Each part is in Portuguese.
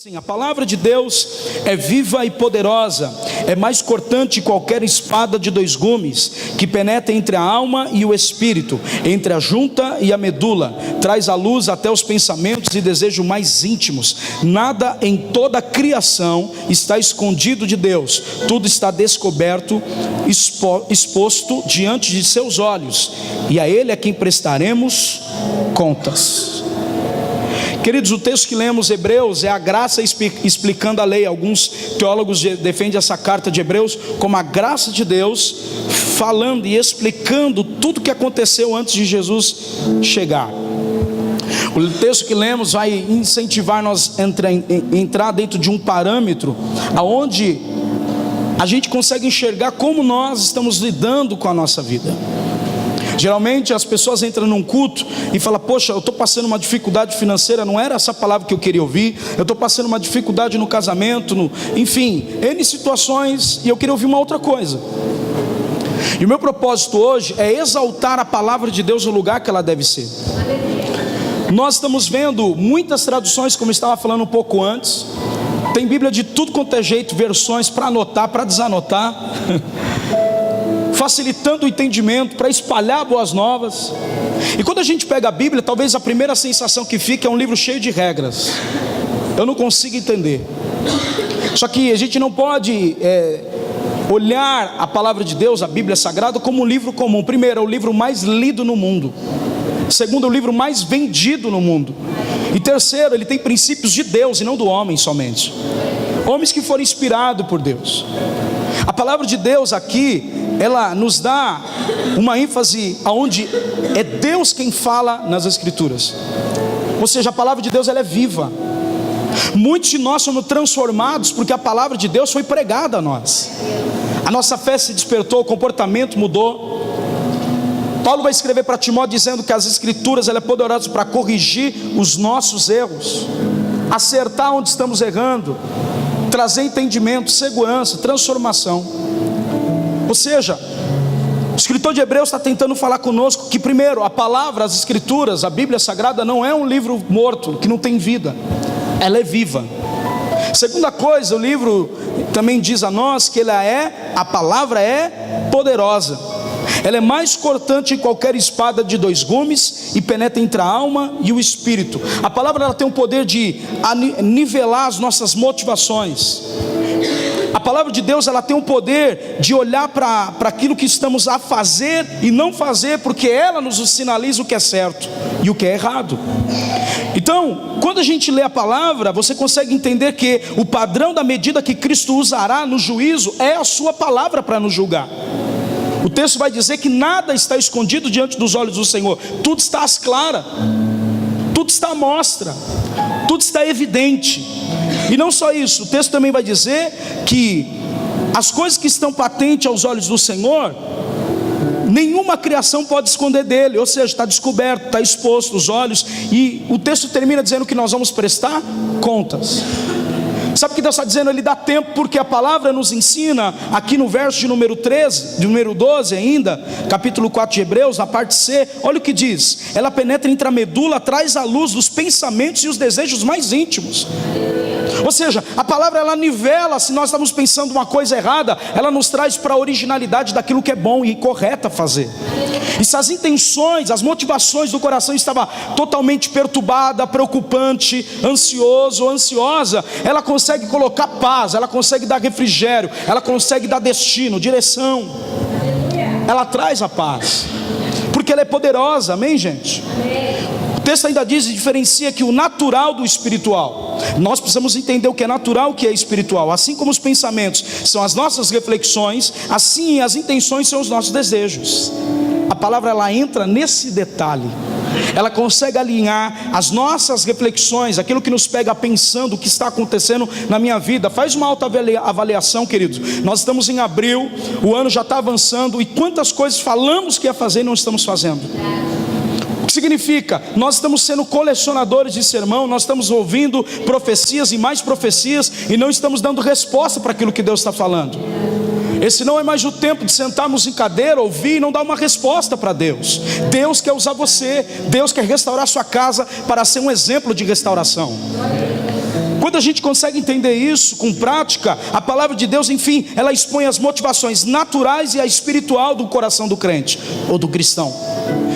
Sim, a palavra de Deus é viva e poderosa, é mais cortante que qualquer espada de dois gumes, que penetra entre a alma e o espírito, entre a junta e a medula, traz à luz até os pensamentos e desejos mais íntimos. Nada em toda a criação está escondido de Deus, tudo está descoberto, exposto diante de seus olhos, e a Ele é quem prestaremos contas. Queridos, o texto que lemos, Hebreus, é a graça explicando a lei. Alguns teólogos defendem essa carta de Hebreus como a graça de Deus falando e explicando tudo o que aconteceu antes de Jesus chegar. O texto que lemos vai incentivar nós a entrar dentro de um parâmetro aonde a gente consegue enxergar como nós estamos lidando com a nossa vida. Geralmente as pessoas entram num culto e falam: poxa, eu estou passando uma dificuldade financeira, não era essa palavra que eu queria ouvir. Eu estou passando uma dificuldade no casamento, enfim, N situações, e eu queria ouvir uma outra coisa. E o meu propósito hoje é exaltar a palavra de Deus no lugar que ela deve ser. Nós estamos vendo muitas traduções, como eu estava falando um pouco antes. Tem Bíblia de tudo quanto é jeito, versões para anotar, para desanotar, facilitando o entendimento, para espalhar boas novas. E quando a gente pega a Bíblia, talvez a primeira sensação que fica é um livro cheio de regras. Eu não consigo entender. Só que a gente não pode olhar a palavra de Deus, a Bíblia Sagrada, como um livro comum. Primeiro, é o livro mais lido no mundo. Segundo, é o livro mais vendido no mundo. E terceiro, ele tem princípios de Deus e não do homem somente. Homens que foram inspirados por Deus. A palavra de Deus aqui, ela nos dá uma ênfase aonde é Deus quem fala nas Escrituras. Ou seja, a palavra de Deus, ela é viva. Muitos de nós somos transformados porque a palavra de Deus foi pregada a nós. A nossa fé se despertou, o comportamento mudou. Paulo vai escrever para Timóteo dizendo que as Escrituras, ela é poderosa para corrigir os nossos erros, acertar onde estamos errando, trazer entendimento, segurança, transformação. Ou seja, o escritor de Hebreus está tentando falar conosco que, primeiro, a palavra, as Escrituras, a Bíblia Sagrada não é um livro morto, que não tem vida, ela é viva. Segunda coisa, o livro também diz a nós que a palavra é poderosa. Ela é mais cortante que qualquer espada de dois gumes e penetra entre a alma e o espírito. A palavra, ela tem o poder de nivelar as nossas motivações. A palavra de Deus, ela tem o poder de olhar para aquilo que estamos a fazer e não fazer, porque ela nos sinaliza o que é certo e o que é errado. Então, quando a gente lê a palavra, você consegue entender que o padrão da medida que Cristo usará no juízo é a sua palavra para nos julgar. O texto vai dizer que nada está escondido diante dos olhos do Senhor. Tudo está às claras, tudo está à mostra, tudo está evidente. E não só isso, o texto também vai dizer que as coisas que estão patentes aos olhos do Senhor, nenhuma criação pode esconder dele. Ou seja, está descoberto, está exposto os olhos. E o texto termina dizendo que nós vamos prestar contas. Sabe o que Deus está dizendo? Ele dá tempo, porque a palavra nos ensina, aqui no verso de número 13, de número 12 ainda, capítulo 4 de Hebreus, na parte C, olha o que diz: ela penetra entre a medula, traz à luz dos pensamentos e os desejos mais íntimos. Ou seja, a palavra, ela nivela. Se nós estamos pensando uma coisa errada, ela nos traz para a originalidade daquilo que é bom e correto a fazer. E se as intenções, as motivações do coração estavam totalmente perturbada, preocupante, ansioso ou ansiosa, ela consegue colocar paz, ela consegue dar refrigério, ela consegue dar destino, direção. Ela traz a paz, porque ela é poderosa, amém, gente? O texto ainda diz e diferencia que o natural do espiritual. Nós precisamos entender o que é natural e o que é espiritual. Assim como os pensamentos são as nossas reflexões, assim as intenções são os nossos desejos. A palavra, ela entra nesse detalhe. Ela consegue alinhar as nossas reflexões, aquilo que nos pega pensando o que está acontecendo na minha vida. Faz uma autoavaliação, queridos. Nós estamos em abril, o ano já está avançando, e quantas coisas falamos que ia fazer e não estamos fazendo. O que significa? Nós estamos sendo colecionadores de sermão, nós estamos ouvindo profecias e mais profecias, e não estamos dando resposta para aquilo que Deus está falando. Esse não é mais o tempo de sentarmos em cadeira, ouvir e não dar uma resposta para Deus. Deus quer usar você, Deus quer restaurar sua casa para ser um exemplo de restauração. quando a gente consegue entender isso com prática, a palavra de Deus, enfim, ela expõe as motivações naturais e a espiritual do coração do crente ou do cristão.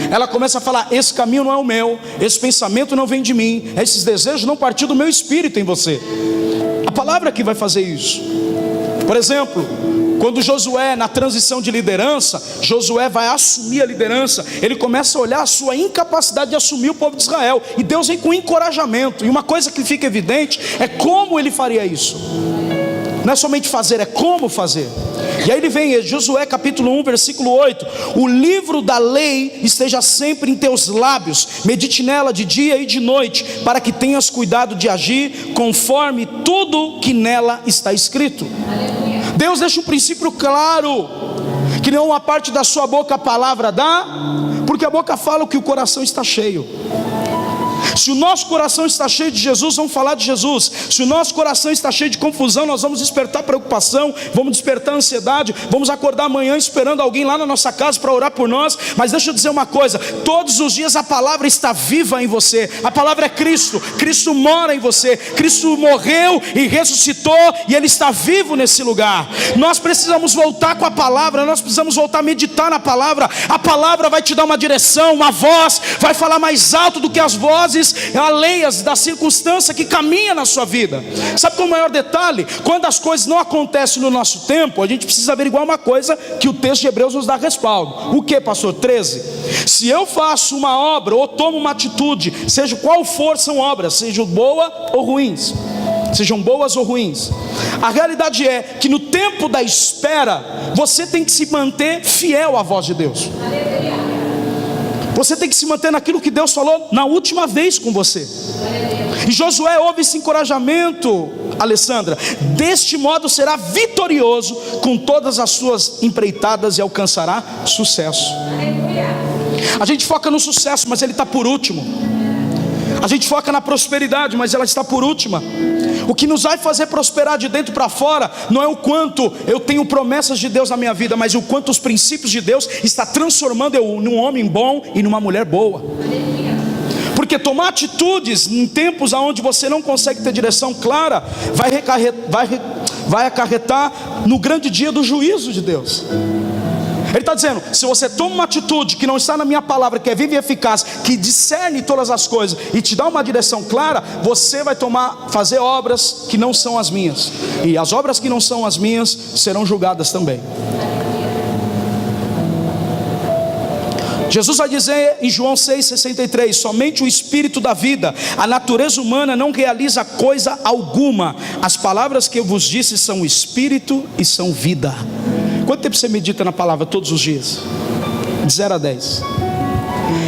Ela começa a falar: esse caminho não é o meu, esse pensamento não vem de mim, esses desejos não partiu do meu espírito em você. A palavra que vai fazer isso. Por exemplo, quando Josué, na transição de liderança, Josué vai assumir a liderança, ele começa a olhar a sua incapacidade de assumir o povo de Israel, e Deus vem com encorajamento, e uma coisa que fica evidente é como ele faria isso. Não é somente fazer, é como fazer. E aí ele vem, Josué capítulo 1, versículo 8: o livro da lei esteja sempre em teus lábios, medite nela de dia e de noite, para que tenhas cuidado de agir conforme tudo que nela está escrito. Deus deixa um princípio claro, que não uma parte da sua boca a palavra dá, porque a boca fala o que o coração está cheio. Se o nosso coração está cheio de Jesus, vamos falar de Jesus. Se o nosso coração está cheio de confusão, nós vamos despertar preocupação, vamos despertar ansiedade, vamos acordar amanhã esperando alguém lá na nossa casa para orar por nós. Mas deixa eu dizer uma coisa: todos os dias a palavra está viva em você. A palavra é Cristo, Cristo mora em você, Cristo morreu e ressuscitou, e Ele está vivo nesse lugar. Nós precisamos voltar com a palavra, nós precisamos voltar a meditar na palavra. A palavra vai te dar uma direção, uma voz, vai falar mais alto do que as vozes alheias da circunstância que caminha na sua vida. Sabe qual é o maior detalhe? Quando as coisas não acontecem no nosso tempo, a gente precisa averiguar uma coisa que o texto de Hebreus nos dá respaldo. O que, pastor? 13. Se eu faço uma obra ou tomo uma atitude, seja qual for, são obras, sejam boas ou ruins, sejam boas ou ruins, a realidade é que no tempo da espera, você tem que se manter fiel à voz de Deus. Você tem que se manter naquilo que Deus falou na última vez com você. E Josué ouve esse encorajamento, Alessandra: deste modo será vitorioso com todas as suas empreitadas e alcançará sucesso. A gente foca no sucesso, mas ele está por último. A gente foca na prosperidade, mas ela está por última. O que nos vai fazer prosperar de dentro para fora não é o quanto eu tenho promessas de Deus na minha vida, mas o quanto os princípios de Deus está transformando eu num homem bom e numa mulher boa. Porque tomar atitudes em tempos onde você não consegue ter direção clara vai acarretar no grande dia do juízo de Deus. Ele está dizendo: se você toma uma atitude que não está na minha palavra, que é viva e eficaz, que discerne todas as coisas e te dá uma direção clara, você vai fazer obras que não são as minhas, e as obras que não são as minhas serão julgadas também. Jesus vai dizer em João 6,63: somente o Espírito da vida, a natureza humana não realiza coisa alguma. As palavras que eu vos disse são Espírito e são vida. Quanto tempo você medita na palavra todos os dias? De 0 a 10.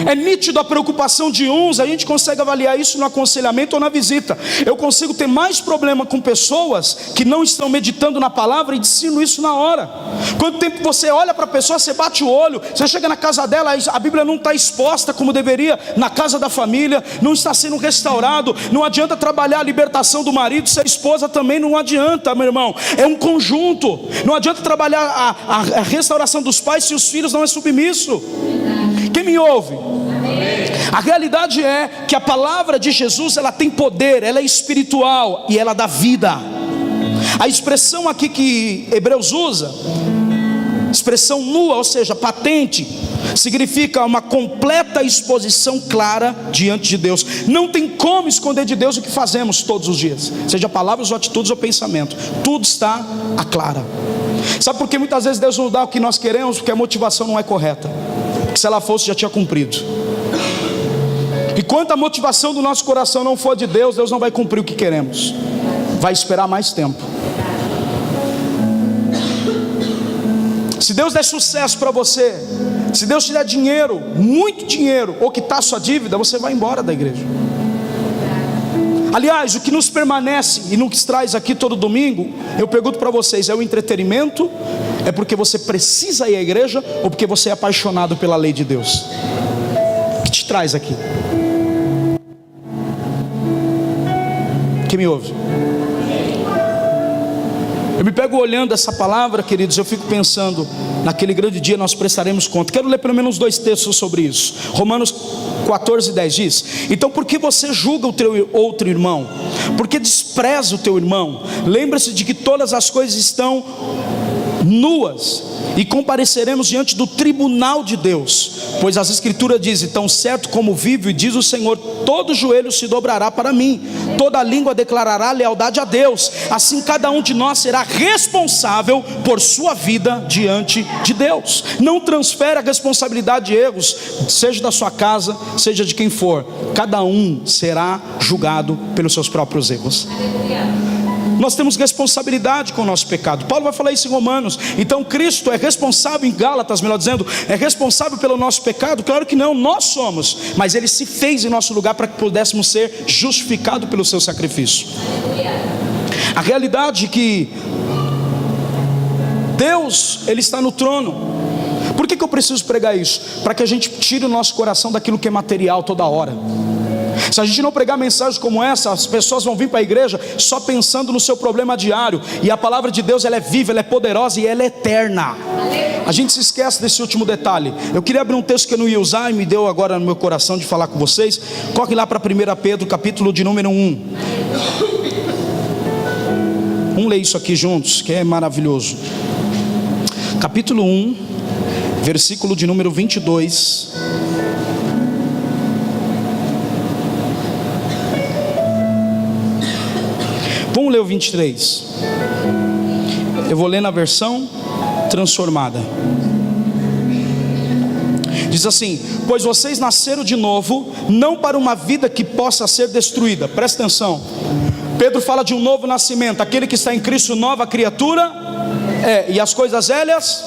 É nítido a preocupação de uns. A gente consegue avaliar isso no aconselhamento ou na visita. Eu consigo ter mais problema com pessoas que não estão meditando na palavra e ensino isso na hora. Quanto tempo você olha para a pessoa, você bate o olho, você chega na casa dela, a Bíblia não está exposta como deveria na casa da família, não está sendo restaurado. Não adianta trabalhar a libertação do marido se a esposa também não adianta, meu irmão. É um conjunto. Não adianta trabalhar a restauração dos pais se os filhos não é submisso. Quem me ouve? A realidade é que a palavra de Jesus, ela tem poder, ela é espiritual e ela dá vida. A expressão aqui que Hebreus usa, expressão nua, ou seja, patente, significa uma completa exposição clara diante de Deus. Não tem como esconder de Deus o que fazemos todos os dias, seja palavras ou atitudes ou pensamento, tudo está à clara. Sabe por que muitas vezes Deus não dá o que nós queremos? Porque a motivação não é correta. Se ela fosse, já tinha cumprido. E quando a motivação do nosso coração não for de Deus, Deus não vai cumprir o que queremos, vai esperar mais tempo. Se Deus der sucesso para você, se Deus te der dinheiro, muito dinheiro, ou quitar sua dívida, você vai embora da igreja. Aliás, o que nos permanece e nos traz aqui todo domingo, eu pergunto para vocês: é o entretenimento? É porque você precisa ir à igreja? Ou porque você é apaixonado pela lei de Deus? O que te traz aqui? Quem me ouve? Eu me pego olhando essa palavra, queridos, eu fico pensando, naquele grande dia nós prestaremos conta. Quero ler pelo menos 2 textos sobre isso. Romanos 14:10 diz: então por que você julga o teu outro irmão? Por que despreza o teu irmão? Lembre-se de que todas as coisas estão nuas e compareceremos diante do tribunal de Deus, pois as escrituras dizem: tão certo como vivo, e diz o Senhor, todo joelho se dobrará para mim, toda língua declarará lealdade a Deus. Assim cada um de nós será responsável por sua vida diante de Deus. Não transfere a responsabilidade de erros, seja da sua casa, seja de quem for. Cada um será julgado pelos seus próprios erros. Nós temos responsabilidade com o nosso pecado. Paulo vai falar isso em Romanos. Então Cristo é responsável, em Gálatas, melhor dizendo, é responsável pelo nosso pecado? Claro que não, nós somos. Mas Ele se fez em nosso lugar para que pudéssemos ser justificados pelo seu sacrifício. A realidade é que Deus, Ele está no trono. Por que eu preciso pregar isso? Para que a gente tire o nosso coração daquilo que é material toda hora. Se a gente não pregar mensagens como essa, as pessoas vão vir para a igreja só pensando no seu problema diário. E a palavra de Deus, ela é viva, ela é poderosa e ela é eterna. A gente se esquece desse último detalhe. Eu queria abrir um texto que eu não ia usar e me deu agora no meu coração de falar com vocês. Corre lá para 1 Pedro, capítulo de número 1. Vamos ler isso aqui juntos, que é maravilhoso. Capítulo 1, versículo de número 22. Vamos ler o 23. Eu vou ler na versão transformada. Diz assim: pois vocês nasceram de novo, não para uma vida que possa ser destruída. Presta atenção. Pedro fala de um novo nascimento. Aquele que está em Cristo, nova criatura é. E as coisas velhas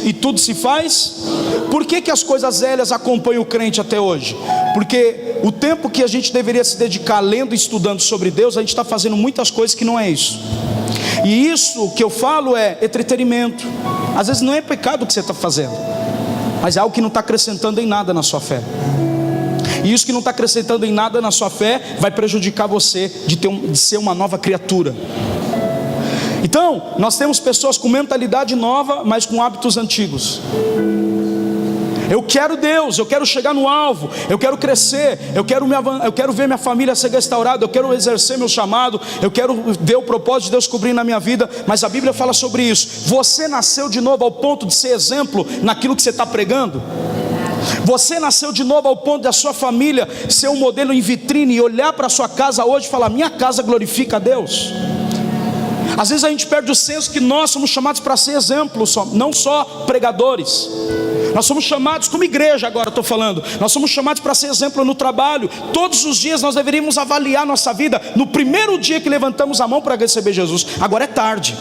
e tudo se faz. Por que as coisas velhas acompanham o crente até hoje? Porque o tempo que a gente deveria se dedicar lendo e estudando sobre Deus, a gente está fazendo muitas coisas que não é isso. E isso que eu falo é entretenimento. Às vezes não é pecado o que você está fazendo, mas é algo que não está acrescentando em nada na sua fé. E isso que não está acrescentando em nada na sua fé vai prejudicar você de ser uma nova criatura. Então, nós temos pessoas com mentalidade nova, mas com hábitos antigos. Eu quero Deus, eu quero chegar no alvo, eu quero crescer, eu quero ver minha família ser restaurada, eu quero exercer meu chamado, eu quero ver o propósito de Deus cobrir na minha vida. Mas a Bíblia fala sobre isso. Você nasceu de novo ao ponto de ser exemplo naquilo que você está pregando? Você nasceu de novo ao ponto da sua família ser um modelo em vitrine e olhar para a sua casa hoje e falar: minha casa glorifica a Deus? Às vezes a gente perde o senso que nós somos chamados para ser exemplos, não só pregadores. Nós somos chamados como igreja, agora estou falando, nós somos chamados para ser exemplo no trabalho. Todos os dias nós deveríamos avaliar nossa vida no primeiro dia que levantamos a mão para receber Jesus. Agora é tarde.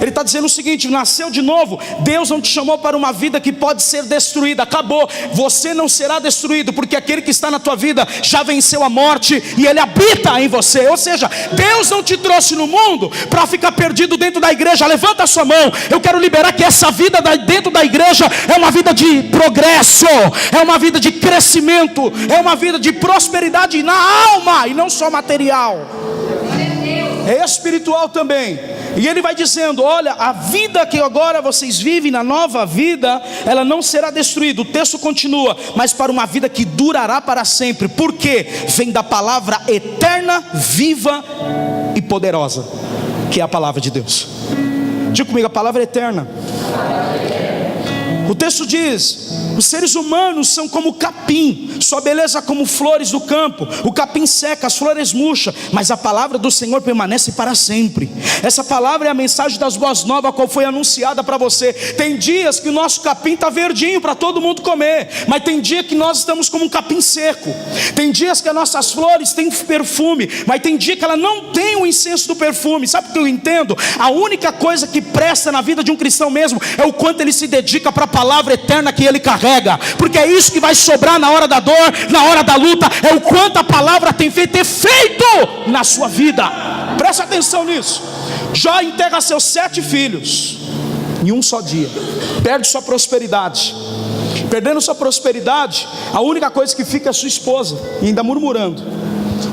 Ele está dizendo o seguinte: nasceu de novo. Deus não te chamou para uma vida que pode ser destruída. Acabou, você não será destruído, porque aquele que está na tua vida já venceu a morte e Ele habita em você. Ou seja, Deus não te trouxe no mundo para ficar perdido dentro da igreja. Levanta a sua mão. Eu quero liberar que essa vida dentro da igreja é uma vida de progresso, é uma vida de crescimento, é uma vida de prosperidade na alma e não só material. É espiritual também. E ele vai dizendo: olha, a vida que agora vocês vivem, na nova vida, ela não será destruída. O texto continua: mas para uma vida que durará para sempre. Por quê? Vem da palavra eterna, viva e poderosa, que é a palavra de Deus. Diga comigo: a palavra é eterna. O texto diz: os seres humanos são como capim, sua beleza como flores do campo. O capim seca, as flores murcham, mas a palavra do Senhor permanece para sempre. Essa palavra é a mensagem das boas novas, a qual foi anunciada para você. Tem dias que o nosso capim está verdinho para todo mundo comer, mas tem dia que nós estamos como um capim seco. Tem dias que as nossas flores têm perfume, mas tem dia que ela não tem o incenso do perfume. Sabe o que eu entendo? A única coisa que presta na vida de um cristão mesmo é o quanto ele se dedica para a palavra eterna que ele carrega. Porque é isso que vai sobrar na hora da dor, na hora da luta. É o quanto a palavra tem feito efeito na sua vida. Presta atenção nisso. Jó enterra seus 7 filhos em um só dia. Perde sua prosperidade. Perdendo sua prosperidade, a única coisa que fica é sua esposa, e ainda murmurando.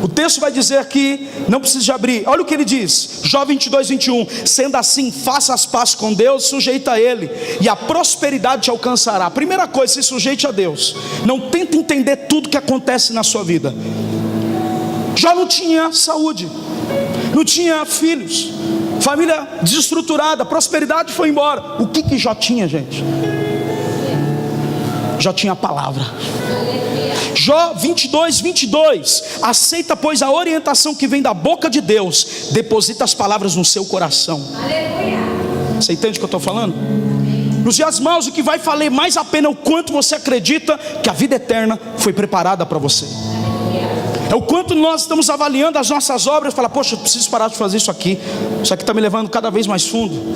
O texto vai dizer aqui, não precisa de abrir, olha o que ele diz, Jó 22, 21, sendo assim, faça as pazes com Deus, sujeita a Ele, e a prosperidade te alcançará. Primeira coisa, se sujeite a Deus, não tenta entender tudo que acontece na sua vida. Jó não tinha saúde, não tinha filhos, família desestruturada, prosperidade foi embora. O que Jó tinha, gente? Jó tinha a palavra. Jó 22, 22, aceita pois a orientação que vem da boca de Deus, deposita as palavras no seu coração. Aleluia. Você entende o que eu estou falando? Nos dias maus, o que vai valer mais a pena é o quanto você acredita que a vida eterna foi preparada para você. É o quanto nós estamos avaliando as nossas obras, falar, poxa, eu preciso parar de fazer isso aqui está me levando cada vez mais fundo.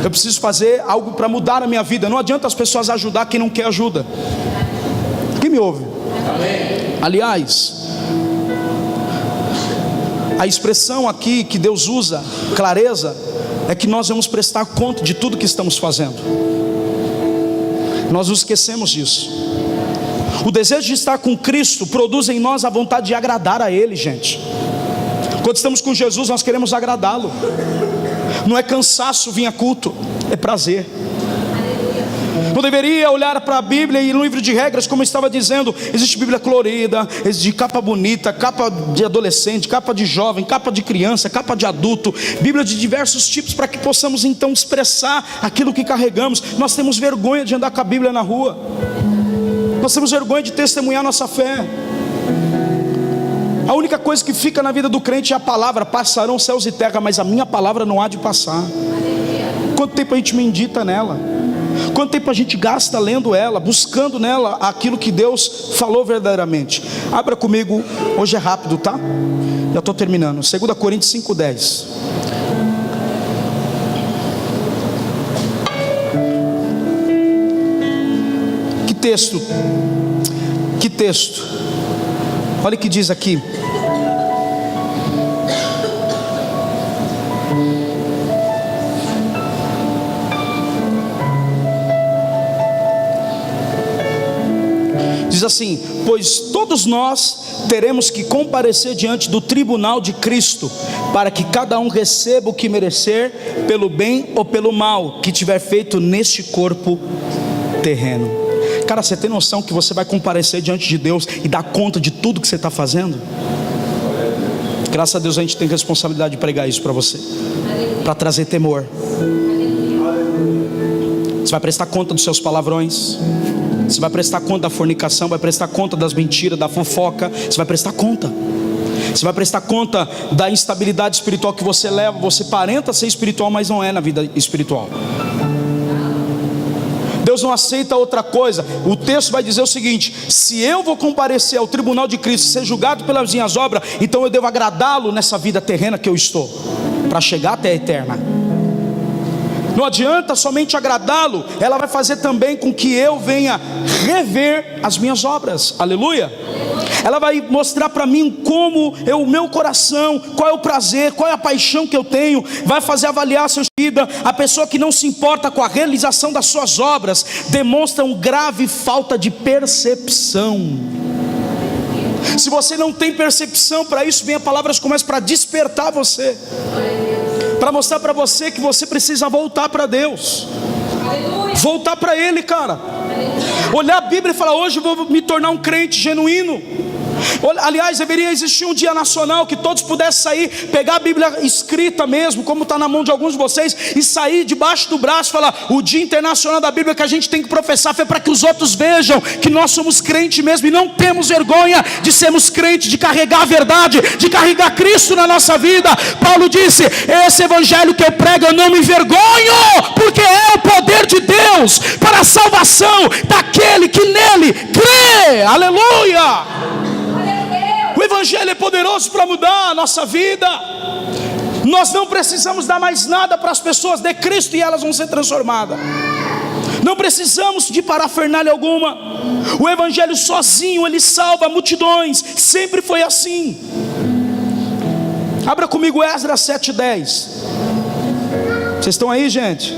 Eu preciso fazer algo para mudar a minha vida. Não adianta as pessoas ajudar quem não quer ajuda. Quem me ouve? Amém. Aliás, a expressão aqui que Deus usa, clareza, é que nós vamos prestar conta de tudo que estamos fazendo. Nós nos esquecemos disso. O desejo de estar com Cristo produz em nós a vontade de agradar a Ele, gente. Quando estamos com Jesus, nós queremos agradá-lo. Não é cansaço vir a culto, é prazer. Não deveria olhar para a Bíblia e no livro de regras, como eu estava dizendo, existe Bíblia colorida, existe capa bonita, capa de adolescente, capa de jovem, capa de criança, capa de adulto, Bíblia de diversos tipos, para que possamos então expressar aquilo que carregamos. Nós temos vergonha de andar com a Bíblia na rua, nós temos vergonha de testemunhar nossa fé. A única coisa que fica na vida do crente é a palavra. Passarão céus e terra, mas a minha palavra não há de passar. Quanto tempo a gente medita nela? Quanto tempo a gente gasta lendo ela, buscando nela aquilo que Deus falou verdadeiramente? Abra comigo, hoje é rápido, tá? Já estou terminando. 2 Coríntios 5:10. Que texto? Que texto? Olha o que diz aqui. Diz assim: pois todos nós teremos que comparecer diante do tribunal de Cristo, para que cada um receba o que merecer, pelo bem ou pelo mal que tiver feito neste corpo terreno. Cara, você tem noção que você vai comparecer diante de Deus e dar conta de tudo que você está fazendo? Graças a Deus a gente tem responsabilidade de pregar isso para você, para trazer temor. Você vai prestar conta dos seus palavrões, você vai prestar conta da fornicação, vai prestar conta das mentiras, da fofoca. Você vai prestar conta. Você vai prestar conta da instabilidade espiritual que você leva. Você aparenta ser espiritual, mas não é na vida espiritual. Deus não aceita outra coisa. O texto vai dizer o seguinte: se eu vou comparecer ao tribunal de Cristo, ser julgado pelas minhas obras, então eu devo agradá-lo nessa vida terrena que eu estou, para chegar até a eterna. Não adianta somente agradá-lo, ela vai fazer também com que eu venha rever as minhas obras. Aleluia. Ela vai mostrar para mim como o meu coração, qual é o prazer, qual é a paixão que eu tenho. Vai fazer avaliar a sua vida. A pessoa que não se importa com a realização das suas obras demonstra uma grave falta de percepção. Se você não tem percepção para isso, vem a palavra começa para despertar você, para mostrar para você que você precisa voltar para Deus, voltar para Ele, cara. Olhar a Bíblia e falar: hoje eu vou me tornar um crente genuíno. Aliás, deveria existir um dia nacional que todos pudessem sair, pegar a Bíblia escrita mesmo, como está na mão de alguns de vocês, e sair debaixo do braço e falar: o dia internacional da Bíblia que a gente tem que professar foi para que os outros vejam que nós somos crentes mesmo, e não temos vergonha de sermos crentes, de carregar a verdade, de carregar Cristo na nossa vida. Paulo disse: esse evangelho que eu prego eu não me envergonho, porque é o poder de Deus para a salvação daquele que nele crê. Aleluia. O evangelho é poderoso para mudar a nossa vida. Nós não precisamos dar mais nada para as pessoas, dê Cristo e elas vão ser transformadas. Não precisamos de parafernália alguma. O evangelho sozinho ele salva multidões, sempre foi assim. Abra comigo Esdras 7:10. Vocês estão aí, gente?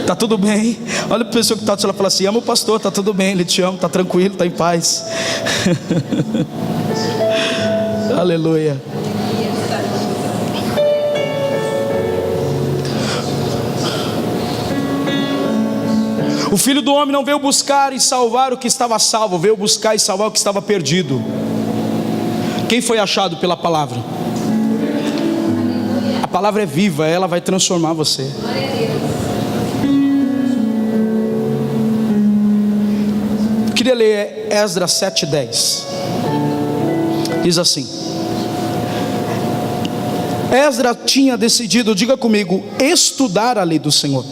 Tá tudo bem? Olha para a pessoa que está do seu lado e fala assim: ama o pastor, tá tudo bem, ele te ama, tá tranquilo, tá em paz. Aleluia. O Filho do Homem não veio buscar e salvar o que estava salvo, veio buscar e salvar o que estava perdido. Quem foi achado pela palavra? A palavra é viva, ela vai transformar você. Eu queria ler Esdras 7:10. Diz assim: Esdras tinha decidido, diga comigo, estudar a lei do Senhor.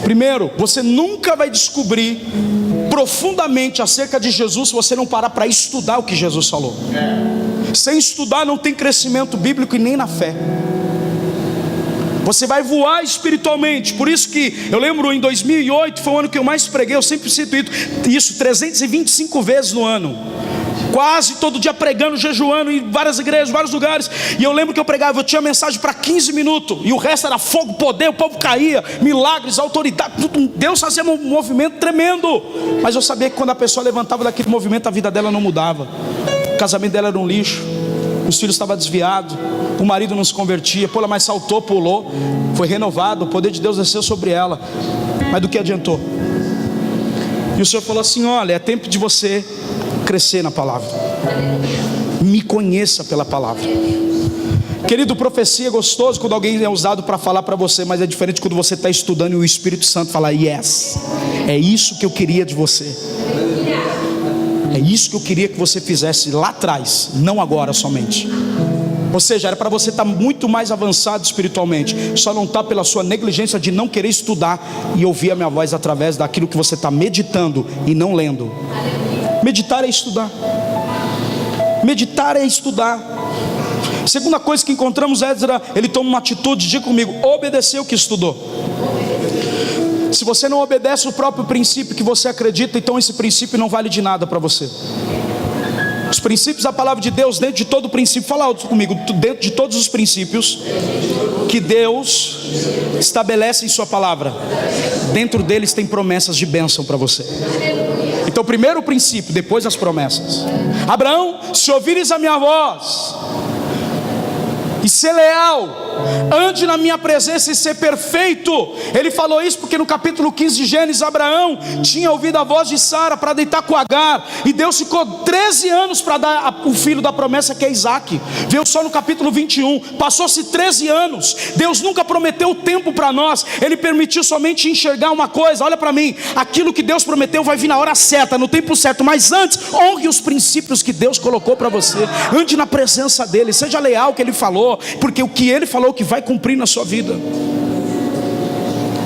Primeiro, você nunca vai descobrir profundamente acerca de Jesus se você não parar para estudar o que Jesus falou. Sem estudar não tem crescimento bíblico e nem na fé. Você vai voar espiritualmente. Por isso que eu lembro em 2008 foi o ano que eu mais preguei. Eu sempre cito isso 325 vezes no ano. Quase todo dia pregando, jejuando em várias igrejas, vários lugares. E eu lembro que eu pregava, eu tinha mensagem para 15 minutos. E o resto era fogo, poder, o povo caía, milagres, autoridade, tudo. Deus fazia um movimento tremendo. Mas eu sabia que quando a pessoa levantava daquele movimento, a vida dela não mudava. O casamento dela era um lixo. Os filhos estavam desviados. O marido não se convertia. Pô, mas saltou, pulou. Foi renovado, o poder de Deus desceu sobre ela. Mas do que adiantou? E o Senhor falou assim: olha, é tempo de você crescer na palavra. Me conheça pela palavra. Querido, profecia é gostoso quando alguém é usado para falar para você, mas é diferente quando você está estudando e o Espírito Santo fala: yes, é isso que eu queria de você. É isso que eu queria que você fizesse lá atrás, não agora somente. Ou seja, era para você estar muito mais avançado espiritualmente. Só não está pela sua negligência de não querer estudar e ouvir a minha voz através daquilo que você está meditando e não lendo. Meditar é estudar. Meditar é estudar. Segunda coisa que encontramos, Esdras, ele toma uma atitude, diga comigo, obedeceu o que estudou. Se você não obedece o próprio princípio que você acredita, então esse princípio não vale de nada para você. Os princípios da palavra de Deus, dentro de todo o princípio, fala alto comigo, dentro de todos os princípios que Deus estabelece em sua palavra, dentro deles tem promessas de bênção para você. Então primeiro o princípio, depois as promessas. Abraão, se ouvires a minha voz e ser leal, ande na minha presença e ser perfeito. Ele falou isso porque no capítulo 15 de Gênesis, Abraão tinha ouvido a voz de Sara para deitar com Agar, e Deus ficou 13 anos para dar o filho da promessa, que é Isaac. Veio só no capítulo 21, passou-se 13 anos. Deus nunca prometeu tempo para nós, Ele permitiu somente enxergar uma coisa. Olha para mim, aquilo que Deus prometeu vai vir na hora certa, no tempo certo. Mas antes, honre os princípios que Deus colocou para você. Ande na presença dEle, seja leal ao que Ele falou, porque o que Ele falou que vai cumprir na sua vida.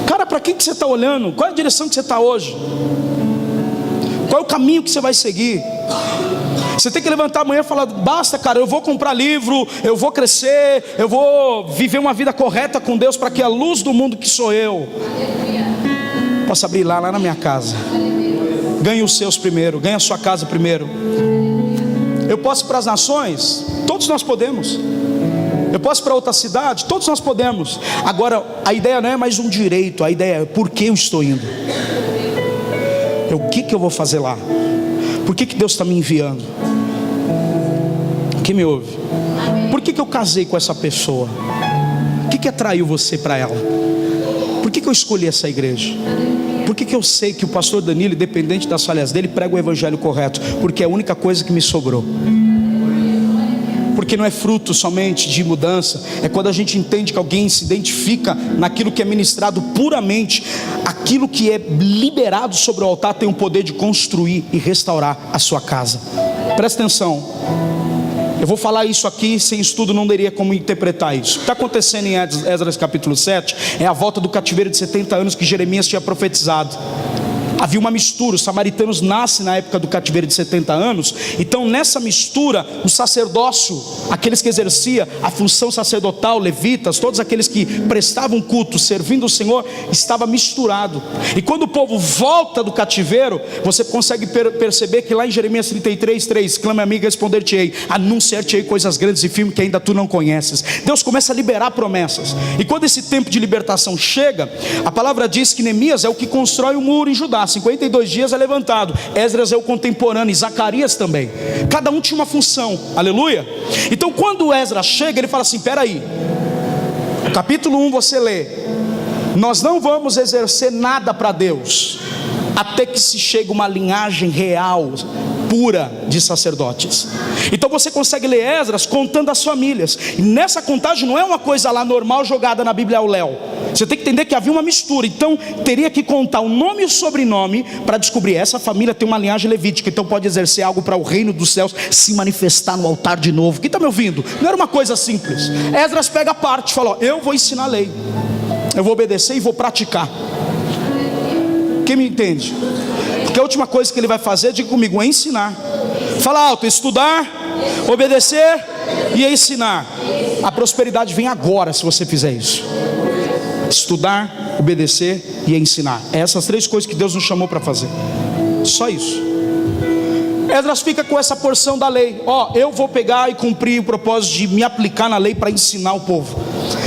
Cara, para quem que você está olhando? Qual é a direção que você está hoje? Qual é o caminho que você vai seguir? Você tem que levantar amanhã e falar: basta, cara, eu vou comprar livro, eu vou crescer, eu vou viver uma vida correta com Deus, para que a luz do mundo que sou eu possa brilhar lá na minha casa. Ganhe os seus primeiro, ganhe a sua casa primeiro. Eu posso ir para as nações? Todos nós podemos. Eu posso ir para outra cidade? Todos nós podemos. Agora, a ideia não é mais um direito, a ideia é por que eu estou indo. O que eu vou fazer lá? Por que Deus está me enviando? Quem me ouve? Por que eu casei com essa pessoa? O que atraiu você para ela? Por que eu escolhi essa igreja? Por que eu sei que o pastor Danilo, independente das falhas dele, prega o evangelho correto? Porque é a única coisa que me sobrou. Porque não é fruto somente de mudança, é quando a gente entende que alguém se identifica naquilo que é ministrado puramente. Aquilo que é liberado sobre o altar tem o poder de construir e restaurar a sua casa. Presta atenção, eu vou falar isso aqui, sem estudo não teria como interpretar isso. O que está acontecendo em Esdras capítulo 7 é a volta do cativeiro de 70 anos que Jeremias tinha profetizado. Havia uma mistura, os samaritanos nascem na época do cativeiro de 70 anos. Então nessa mistura, o sacerdócio, aqueles que exerciam a função sacerdotal, levitas, todos aqueles que prestavam culto, servindo o Senhor, estava misturado. E quando o povo volta do cativeiro, você consegue perceber que lá em Jeremias 33:3, clama a mim e responder-te-ei, anunciar-te-ei coisas grandes e firmes que ainda tu não conheces. Deus começa a liberar promessas. E quando esse tempo de libertação chega, a palavra diz que Neemias é o que constrói o muro em Judá. 52 dias é levantado. Esdras é o contemporâneo, e Zacarias também. Cada um tinha uma função, aleluia. Então quando Esdras chega, ele fala assim: peraí, capítulo 1 você lê: nós não vamos exercer nada para Deus até que se chegue uma linhagem real, pura de sacerdotes. Então você consegue ler Esdras contando as famílias, e nessa contagem não é uma coisa lá normal jogada na Bíblia ao léu. Você tem que entender que havia uma mistura. Então teria que contar o nome e o sobrenome para descobrir: essa família tem uma linhagem levítica, então pode exercer algo para o reino dos céus se manifestar no altar de novo. Quem está me ouvindo? Não era uma coisa simples. Esdras pega a parte e fala: ó, eu vou ensinar a lei, eu vou obedecer e vou praticar. Quem me entende? Porque a última coisa que ele vai fazer, diga comigo, é ensinar. Fala alto: estudar, obedecer e ensinar. A prosperidade vem agora se você fizer isso. Estudar, obedecer e ensinar. É essas três coisas que Deus nos chamou para fazer. Só isso. Esdras fica com essa porção da lei. Ó, eu vou pegar e cumprir o propósito de me aplicar na lei para ensinar o povo.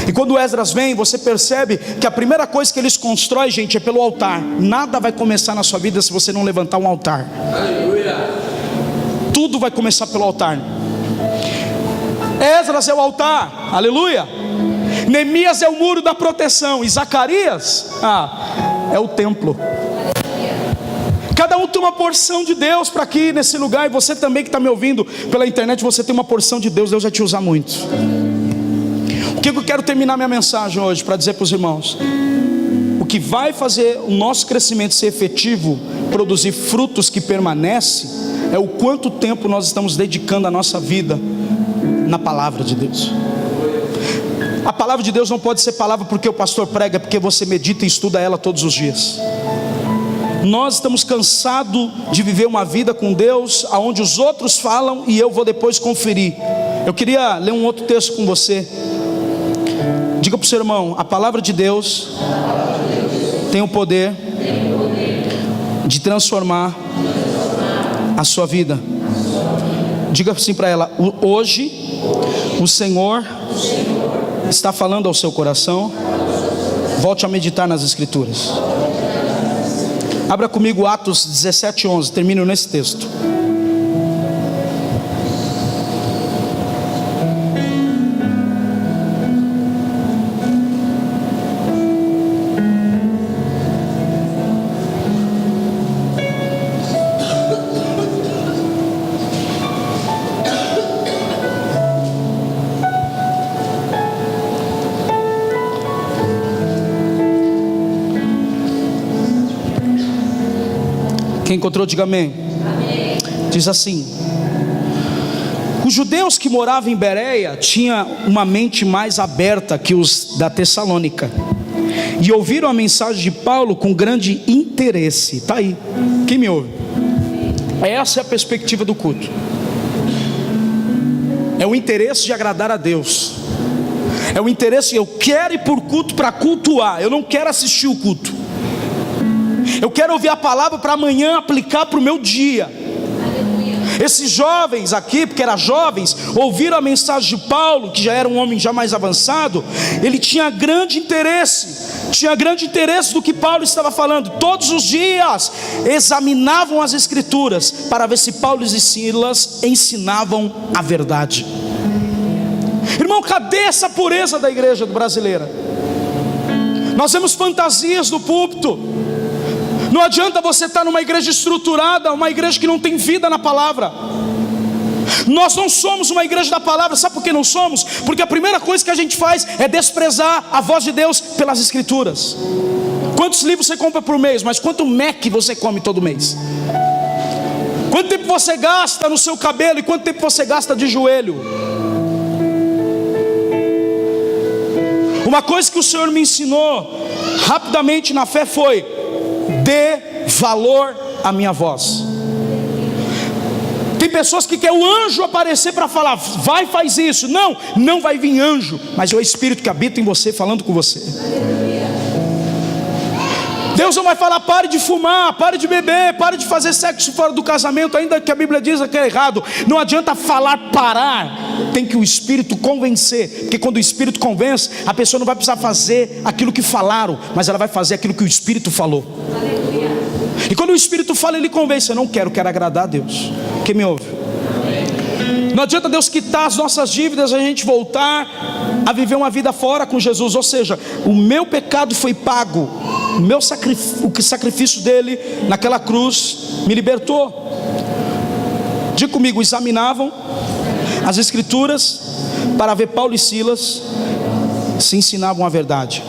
E quando Esdras vem, você percebe que a primeira coisa que eles constroem, gente, é pelo altar. Nada vai começar na sua vida se você não levantar um altar. Aleluia. Tudo vai começar pelo altar. Esdras é o altar, aleluia. Neemias é o muro da proteção, e Zacarias é o templo. Cada um tem uma porção de Deus para aqui nesse lugar. E você também que está me ouvindo pela internet, você tem uma porção de Deus. Deus vai te usar muito. O que eu quero terminar minha mensagem hoje para dizer para os irmãos: o que vai fazer o nosso crescimento ser efetivo, produzir frutos que permanecem, é o quanto tempo nós estamos dedicando a nossa vida na palavra de Deus. A palavra de Deus não pode ser palavra porque o pastor prega, é porque você medita e estuda ela todos os dias. Nós estamos cansados de viver uma vida com Deus onde os outros falam e eu vou depois conferir. Eu queria ler um outro texto com você. Diga para o seu irmão: a palavra de Deus tem o poder de transformar a sua vida. Diga assim para ela: hoje o Senhor está falando ao seu coração. Volte a meditar nas Escrituras. Abra comigo Atos 17:11. Termino nesse texto. Quem encontrou, diga amém. Amém. Diz assim: os judeus que moravam em Bereia tinham uma mente mais aberta que os da Tessalônica, e ouviram a mensagem de Paulo com grande interesse. Está aí, quem me ouve? Essa é a perspectiva do culto. É o interesse de agradar a Deus. É o interesse, eu quero ir por culto para cultuar. Eu não quero assistir o culto. Eu quero ouvir a palavra para amanhã aplicar para o meu dia. Esses jovens aqui, porque eram jovens, ouviram a mensagem de Paulo, que já era um homem já mais avançado. Ele tinha grande interesse do que Paulo estava falando. Todos os dias examinavam as Escrituras para ver se Paulo e Silas ensinavam a verdade. Irmão, cadê essa pureza da igreja brasileira? Nós vemos fantasias no púlpito. Não adianta você estar numa igreja estruturada, uma igreja que não tem vida na palavra. Nós não somos uma igreja da palavra. Sabe por que não somos? Porque a primeira coisa que a gente faz é desprezar a voz de Deus pelas Escrituras. Quantos livros você compra por mês? Mas quanto Mac você come todo mês? Quanto tempo você gasta no seu cabelo e quanto tempo você gasta de joelho? Uma coisa que o Senhor me ensinou rapidamente na fé foi: dê valor à minha voz. Tem pessoas que querem o anjo aparecer para falar: vai, faz isso. Não vai vir anjo, mas é o Espírito que habita em você falando com você. Deus não vai falar: pare de fumar, pare de beber, pare de fazer sexo fora do casamento, ainda que a Bíblia diz que é errado. Não adianta falar parar, tem que o Espírito convencer. Porque quando o Espírito convence, a pessoa não vai precisar fazer aquilo que falaram, mas ela vai fazer aquilo que o Espírito falou. Aleluia. E quando o Espírito fala, ele convence. Eu não quero, quero agradar a Deus. Quem me ouve? Não adianta Deus quitar as nossas dívidas, a gente voltar a viver uma vida fora com Jesus. Ou seja, o meu pecado foi pago, o sacrifício dele naquela cruz me libertou. Diga comigo, examinavam as Escrituras para ver Paulo e Silas se ensinavam a verdade.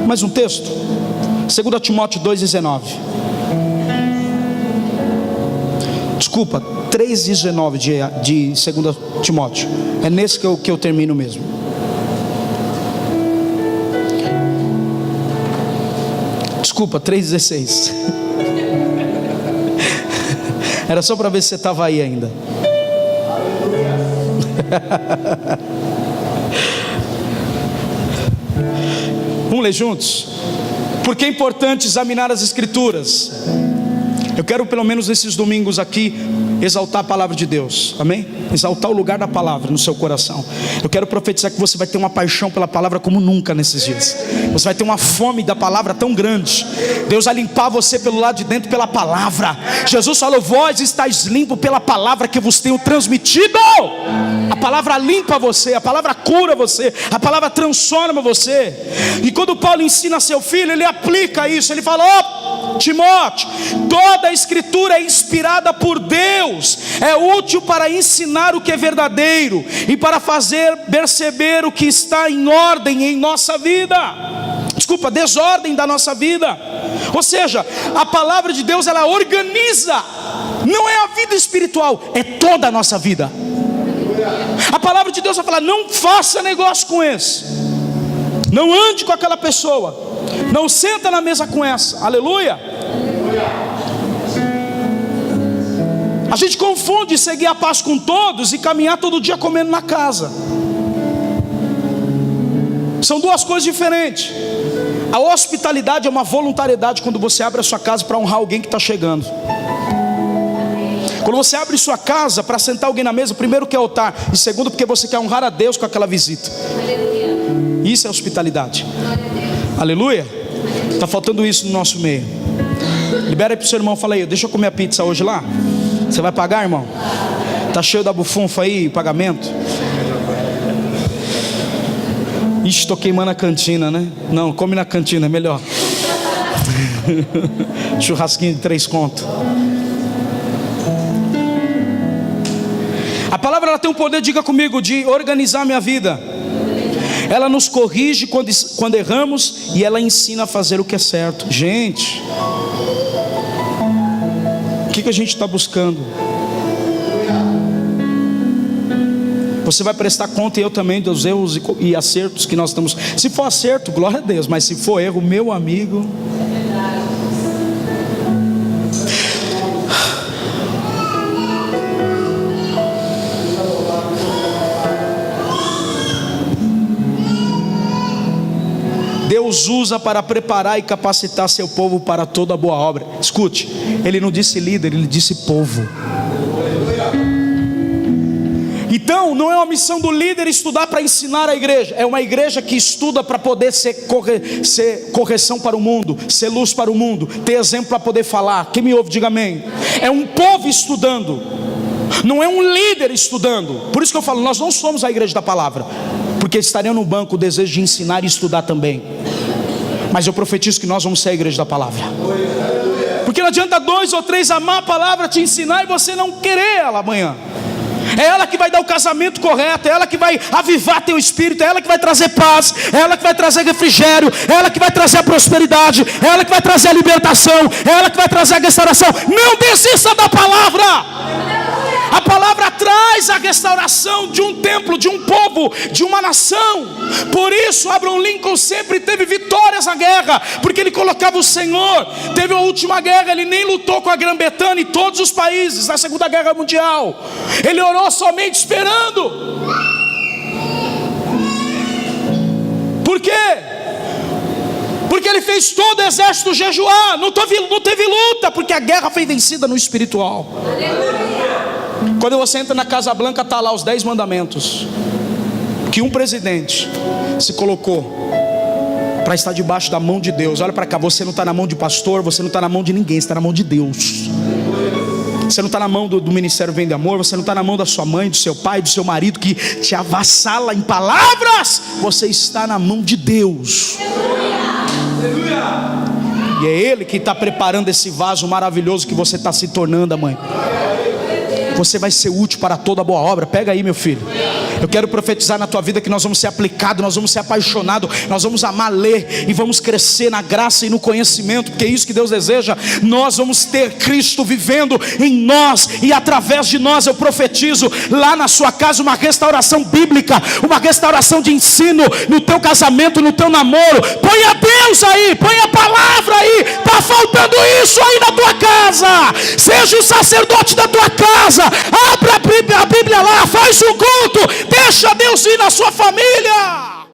Mais um texto, 2 Timóteo 2,19. Desculpa, 3,19 de 2 Timóteo. É nesse que eu termino mesmo. Desculpa, 3,16. Era só para ver se você estava aí ainda. Vamos ler juntos? Porque é importante examinar as Escrituras. Eu quero pelo menos esses domingos aqui exaltar a palavra de Deus, amém? Exaltar o lugar da palavra no seu coração. Eu quero profetizar que você vai ter uma paixão pela palavra como nunca nesses dias. Você vai ter uma fome da palavra tão grande. Deus vai limpar você pelo lado de dentro pela palavra. Jesus falou: vós estáis limpo pela palavra que vos tenho transmitido. A palavra limpa você, a palavra cura você, a palavra transforma você. E quando Paulo ensina seu filho, ele aplica isso. Ele fala: ó, Timóteo, toda a Escritura é inspirada por Deus, é útil para ensinar o que é verdadeiro e para fazer perceber o que está em ordem em nossa vida. Desculpa, desordem da nossa vida. Ou seja, a palavra de Deus, ela organiza, não é a vida espiritual, é toda a nossa vida. A palavra de Deus vai falar: não faça negócio com esse, não ande com aquela pessoa, não senta na mesa com essa. Aleluia. A gente confunde seguir a paz com todos e caminhar todo dia comendo na casa. São duas coisas diferentes. A hospitalidade é uma voluntariedade quando você abre a sua casa para honrar alguém que está chegando. Quando você abre sua casa para sentar alguém na mesa, primeiro que é altar, e segundo porque você quer honrar a Deus com aquela visita. Isso é hospitalidade. Aleluia. Está faltando isso no nosso meio. Libera aí para o seu irmão, fala aí: deixa eu comer a pizza hoje lá. Você vai pagar, irmão? Tá cheio da bufunfa aí, pagamento? Ixi, tô queimando a cantina, né? Não, come na cantina, é melhor. Churrasquinho de 3 contos. A palavra, ela tem um poder, diga comigo, de organizar a minha vida. Ela nos corrige quando erramos, e ela ensina a fazer o que é certo. Gente, o que a gente está buscando? Você vai prestar conta, e eu também, dos erros e acertos que nós estamos. Se for acerto, glória a Deus. Mas se for erro, meu amigo, Deus usa para preparar e capacitar seu povo para toda boa obra. Escute, ele não disse líder, ele disse povo. Então, não é uma missão do líder estudar para ensinar a igreja. É uma igreja que estuda para poder ser correção para o mundo, ser luz para o mundo, ter exemplo para poder falar. Quem me ouve, diga amém. É um povo estudando, não é um líder estudando. Por isso que eu falo, nós não somos a igreja da palavra, porque estaria no banco o desejo de ensinar e estudar também. Mas eu profetizo que nós vamos ser a igreja da palavra. Porque não adianta 2 ou 3 amar a palavra, te ensinar, e você não querer ela amanhã. É ela que vai dar o casamento correto, é ela que vai avivar teu espírito, é ela que vai trazer paz, é ela que vai trazer refrigério, é ela que vai trazer a prosperidade, é ela que vai trazer a libertação, é ela que vai trazer a restauração. Não desista da palavra. A palavra traz a restauração de um templo, de um povo, de uma nação. Por isso Abraham Lincoln sempre teve vitórias na guerra, porque ele colocava o Senhor. Teve a última guerra, ele nem lutou com a Grã-Bretanha e todos os países na Segunda Guerra Mundial. Ele orou somente esperando. Por quê? Porque ele fez todo o exército jejuar. Não teve luta, porque a guerra foi vencida no espiritual. Quando você entra na Casa Branca, está lá os 10 mandamentos que um presidente se colocou para estar debaixo da mão de Deus. Olha para cá, você não está na mão de pastor, você não está na mão de ninguém, você está na mão de Deus. Você não está na mão do Ministério Vem de Amor, você não está na mão da sua mãe, do seu pai, do seu marido que te avassala em palavras. Você está na mão de Deus. E é Ele que está preparando esse vaso maravilhoso que você está se tornando, mãe. Você vai ser útil para toda boa obra. Pega aí, meu filho. Eu quero profetizar na tua vida que nós vamos ser aplicados, nós vamos ser apaixonados, nós vamos amar ler e vamos crescer na graça e no conhecimento, porque é isso que Deus deseja. Nós vamos ter Cristo vivendo em nós e através de nós. Eu profetizo lá na sua casa uma restauração bíblica, uma restauração de ensino no teu casamento, no teu namoro. Põe a Deus aí, põe a palavra aí. Está faltando isso aí na tua casa. Seja o sacerdote da tua casa. Abra a Bíblia lá, faz um culto. Deixa Deus ir na sua família.